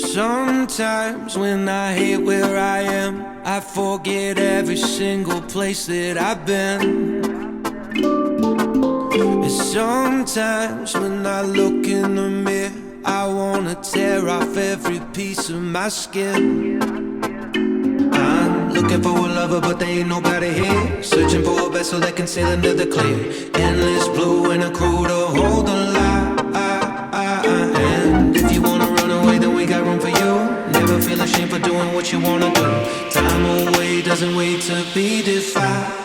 Sometimes when I hate where I am, I forget every single place that I've been. And sometimes when I look in the mirror, I wanna tear off every piece of my skin. I'm looking for a lover, but there ain't nobody here. Searching for a vessel that can sail into the clear. Endless blue and a crew to hold the line. And if you wanna run away, then we got room for you. Never feel ashamed for doing what you wanna do. Time away doesn't wait to be defined.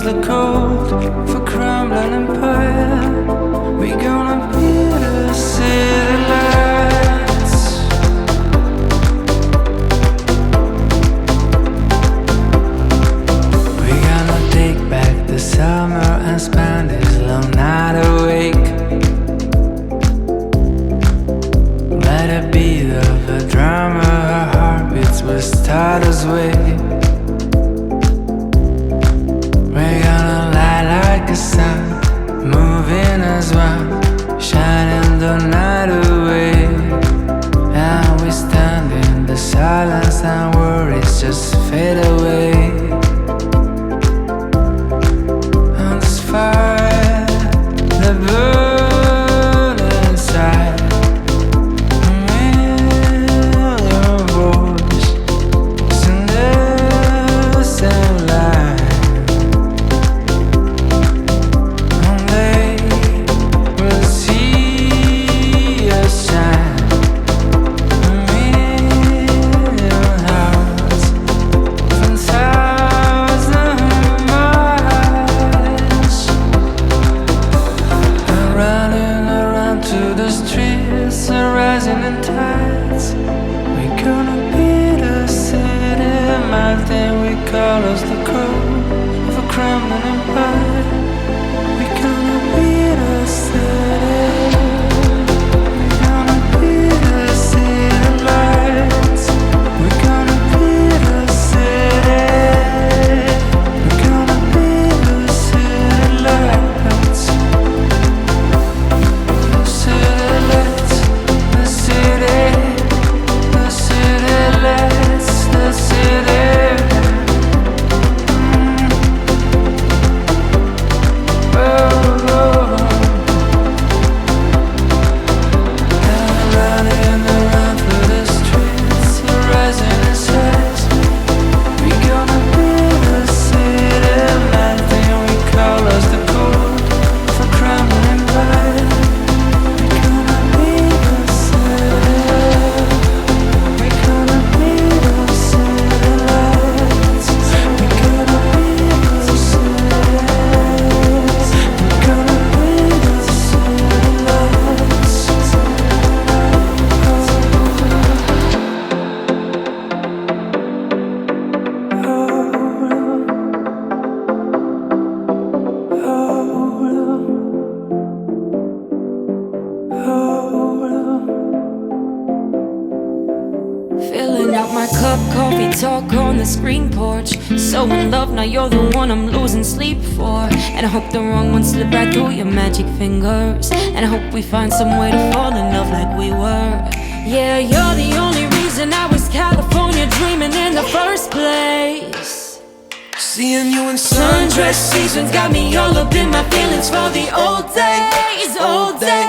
The code for crumbling empire. We gonna be the city lights. the beat of a drummer, her heartbeats will start us way. We're gonna light like a sun, moving as one, shining the night away. And we stand in the silence and worries just fade away. On this fire, the burn inside. Will your voice sing the same line? And they will see us shine. A million hearts from thousand miles are running around to the streets and rising in tides. We're gonna beat the city mountain. We call us the cold of a crumbling empire. We're gonna beat the city. We're gonna beat the city lights. We're gonna beat the city. We're gonna beat the city lights. The city lights. The city. The city lights. The city. Oh, running around through the streets, rising in size. We gonna be the city mountain. We call us the cold for crumbling light. We gonna be the city. We gonna be the city lights. We gonna be the city. We gonna be the city lights. Filling out my cup, coffee talk on the screen porch. So in love, now you're the one I'm losing sleep for. And I hope the wrong ones slip right through your magic fingers. And I hope we find some way to fall in love like we were. Yeah, you're the only reason I was California dreaming in the first place. Seeing you in Sundress seasons got me all up in my feelings for the old days, old days.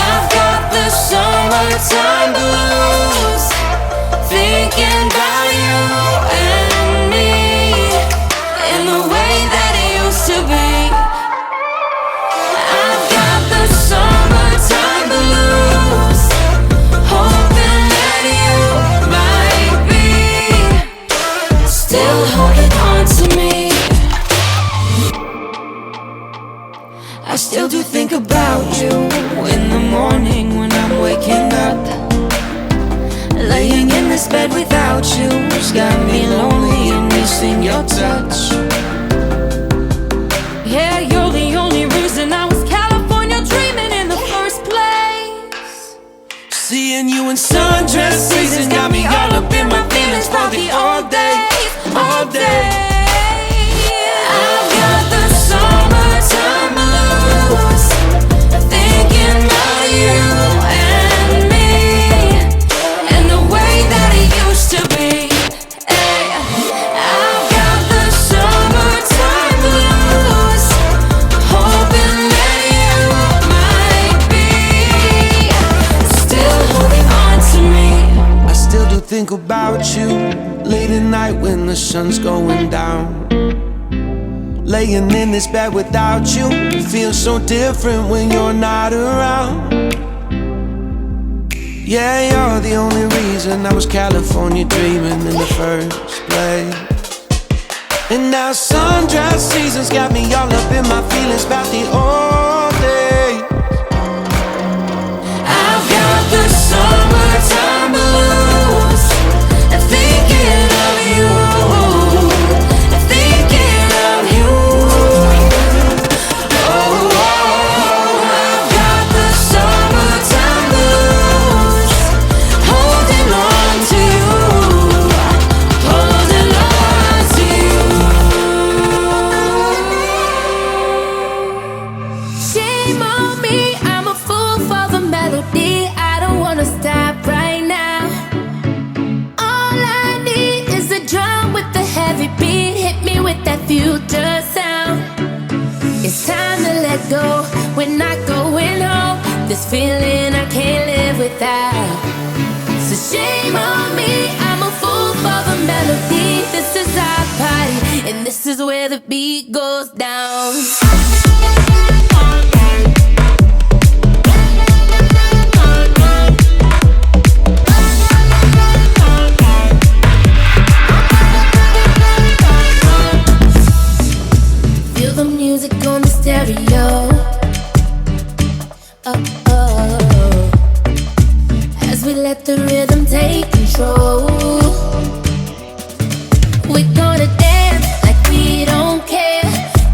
I've got the summertime blues, thinking about you and me in the way that it used to be. I've got the summertime blues, hoping that you might be still holding on to me. I still do think about you in the morning when I'm waking up. Laying in this bed without you's got me lonely and missing your touch. Yeah, you're the only reason I was California dreaming in the first place. Seeing you in sundress seasons got me all up in my feelings for the all day, all day. I've got the summertime blues, thinking about you and me and the way that it used to be. Hey, I've got the summertime blues, hoping that you might be still holding on to me. I still do think about you late at night when the sun's going down. Laying in this bed without you, it feels so different when you're not around. Yeah, you're the only reason I was California dreaming in the first place. And now sundress seasons got me all up in my feelings about the old days. I've got the summertime blues, thinking of you, thinking of you. Oh, I've got the summertime blues. without. So shame on me, I'm a fool for the melody. This is our party, and this is where the beat goes down. Feel the music on the stereo. Oh. As we let the rhythm take control, we're gonna dance like we don't care.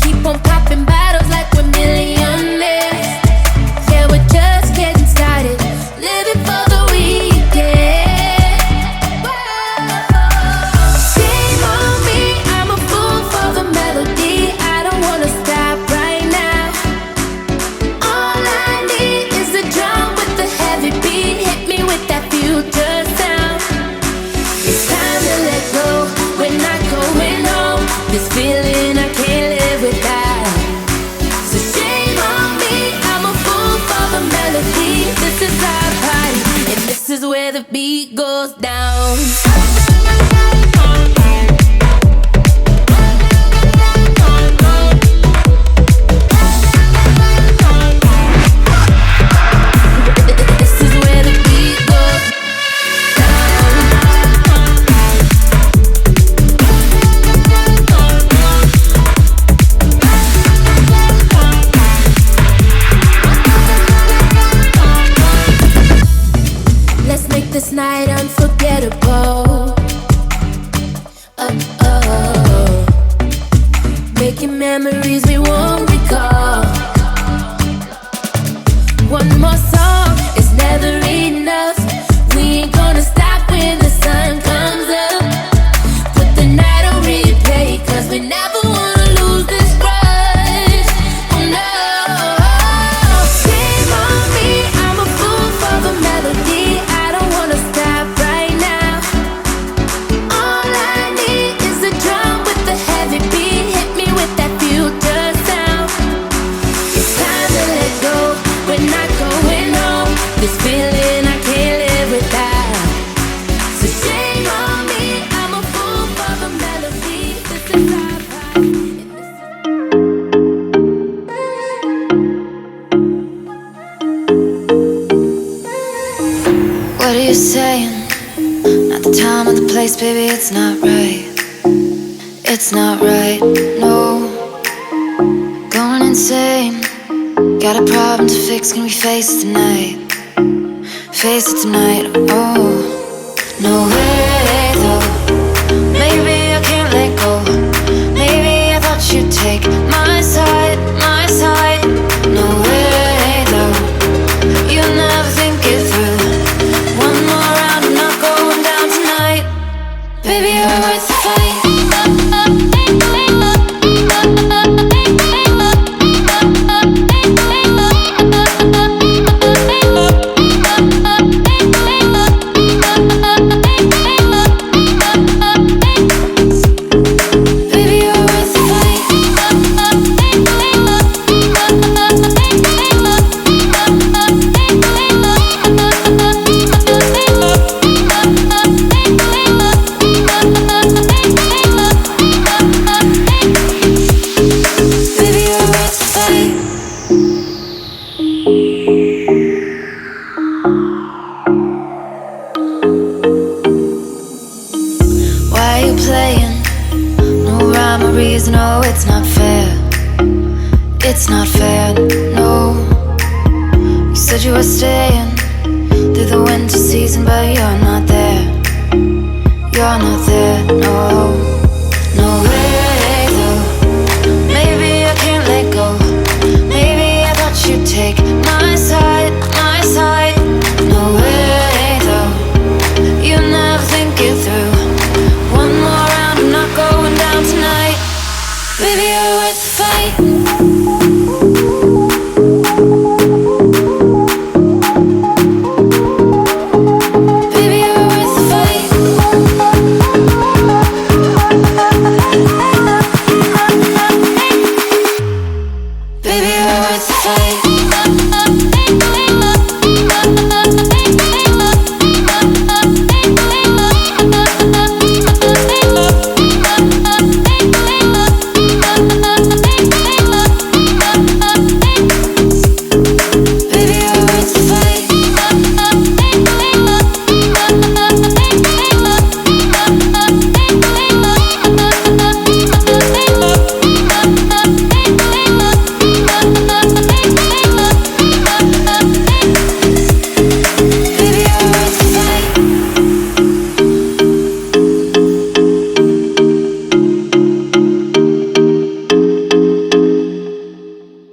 Keep on popping bottles like we're millionaires. Yeah, we're just getting started, living for the weekend. Shame on me, I'm a fool for the melody. I don't wanna stop right now. All I need is a drum with a heavy beat. Hit me with that future sound. It's time to let go. We're not going home. This feeling I can't live without. So shame on me, I'm a fool for the melody. This is our party, and this is where the beat goes down. This is where the beat goes Let's make this night unforgettable. Oh. Making memories we won't recall. One more song is never enough. We ain't gonna stop when the sun comes up. Put the night on replay, 'cause we never wanna lose this rush. Oh no. Shame on me, I'm a fool for the melody. I don't wanna stop right now. All I need is a drum with a heavy beat. Hit me with that future sound. It's time to let go. We're not going home. This feeling I can't live without. So shame on me, I'm a fool for the melody. This is our party, and this What are you saying? Not the time or the place, baby, it's not right. It's not right, no. Going insane. Got a problem to fix, can we face it tonight? Face it tonight, oh. No way, though. Maybe I can't let go. Maybe I thought you'd take my side, my side. No way, though. You'll never think it through. One more round, I'm not going down tonight. Baby, you're worth the fight. No, it's not fair. It's not fair, no. You said you were staying through the winter season, but you're not there. You're not there, no.